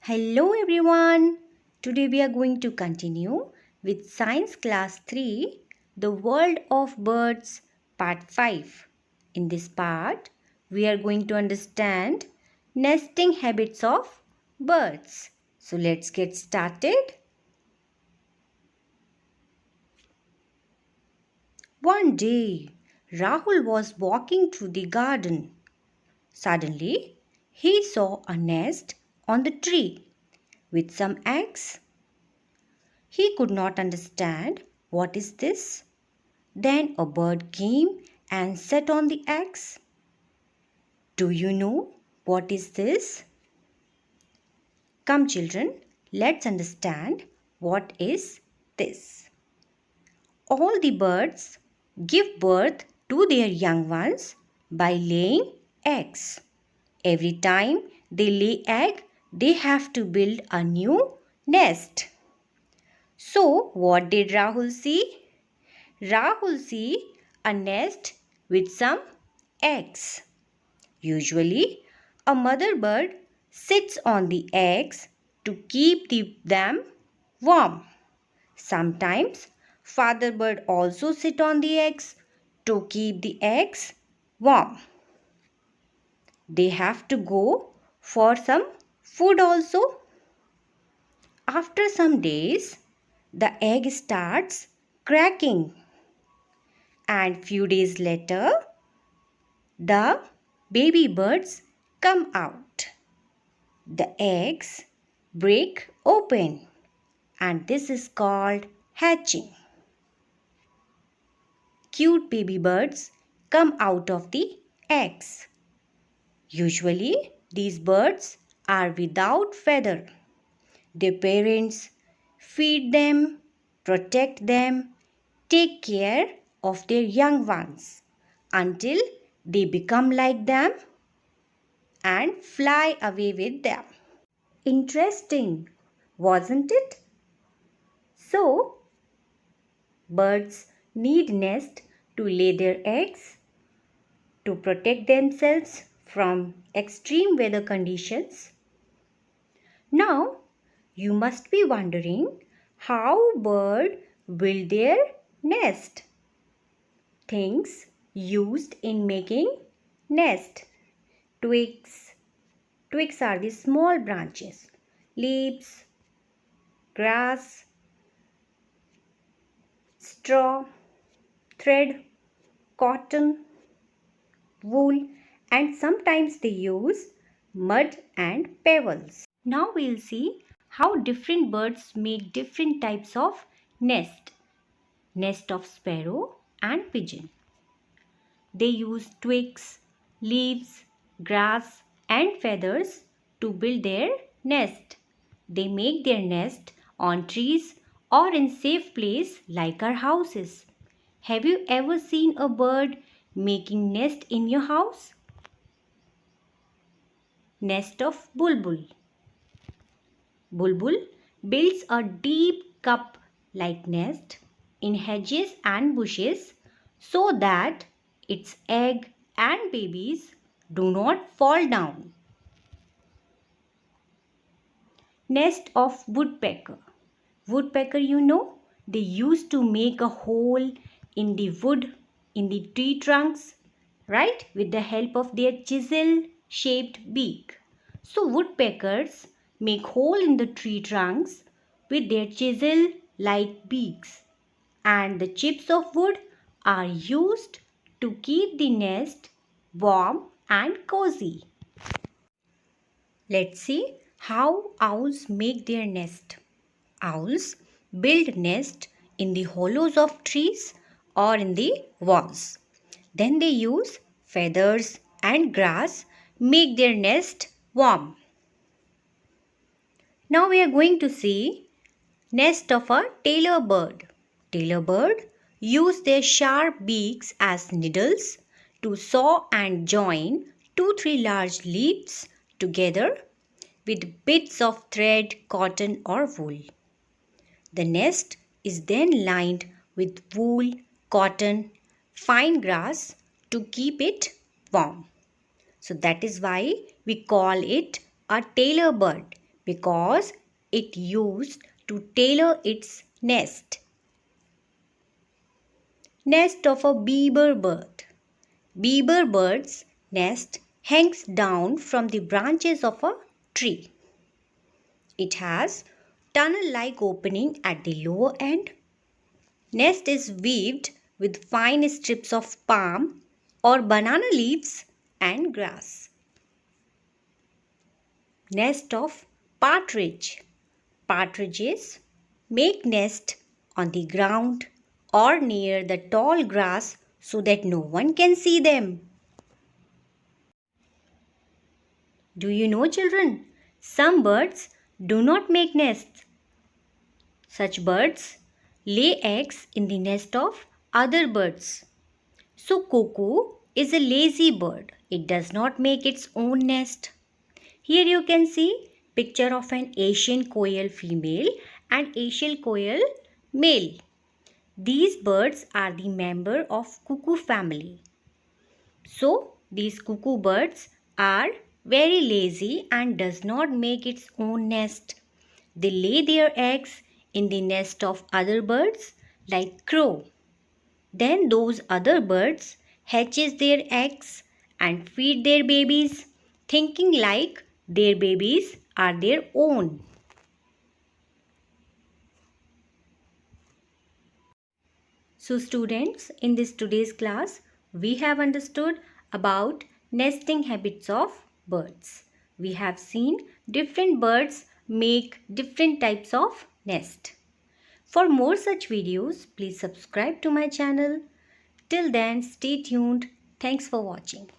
Hello everyone. Today we are going to continue with Science Class 3, The World of Birds, Part 5. In this part, we are going to understand nesting habits of birds. So let's get started. One day, Rahul was walking through the garden. Suddenly, he saw a nest on the tree with some eggs. He could not understand what is this. Then a bird came and sat on the eggs. Do you know what is this? Come children, let's understand what is this. All the birds give birth to their young ones by laying eggs. Every time they lay egg, they have to build a new nest. So what did Rahul see? Rahul see a nest with some eggs. Usually, a mother bird sits on the eggs to keep them warm. Sometimes, father bird also sit on the eggs to keep the eggs warm. They have to go for some food also. After some days, the egg starts cracking, and few days later the baby birds come out. The eggs break open, and this is called hatching. Cute baby birds come out of the eggs. Usually these birds are without feather. Their parents feed them, protect them, take care of their young ones until they become like them and fly away with them. Interesting, wasn't it? So, birds need nest to lay their eggs, to protect themselves from extreme weather conditions. Now, you must be wondering how birds build their nest. Things used in making nest. Twigs. Twigs are the small branches. Leaves, grass, straw, thread, cotton, wool, and sometimes they use mud and pebbles. Now we'll see how different birds make different types of nest. Nest of sparrow and pigeon. They use twigs, leaves, grass and feathers to build their nest. They make their nest on trees or in safe place like our houses. Have you ever seen a bird making nest in your house? Nest of bulbul. Bulbul builds a deep cup-like nest in hedges and bushes so that its egg and babies do not fall down. Nest of woodpecker. Woodpecker, they used to make a hole in the wood, in the tree trunks, right? With the help of their chisel-shaped beak. So woodpeckers make hole in the tree trunks with their chisel-like beaks. And the chips of wood are used to keep the nest warm and cozy. Let's see how owls make their nest. Owls build nest in the hollows of trees or in the walls. Then they use feathers and grass make their nest warm. Now we are going to see nest of a tailor bird. Tailor bird use their sharp beaks as needles to saw and join 2-3 large leaves together with bits of thread, cotton or wool. The nest is then lined with wool, cotton, fine grass to keep it warm. So that is why we call it a tailor bird, because it used to tailor its nest. Nest of a beaver bird. Beaver bird's nest hangs down from the branches of a tree. It has tunnel-like opening at the lower end. Nest is weaved with fine strips of palm or banana leaves and grass. Nest of partridge. Partridges make nest on the ground or near the tall grass so that no one can see them. Do you know, children? Some birds do not make nests. Such birds lay eggs in the nest of other birds. So, cuckoo is a lazy bird. It does not make its own nest. Here you can see picture of an Asian quail female and Asian quail male. These birds are the member of cuckoo family. So, these cuckoo birds are very lazy and does not make its own nest. They lay their eggs in the nest of other birds like crow. Then those other birds hatches their eggs and feed their babies, thinking like their babies are their own. So students, in this today's class, we have understood about nesting habits of birds. We have seen different birds make different types of nest. For more such videos, please subscribe to my channel. Till then, stay tuned. Thanks for watching.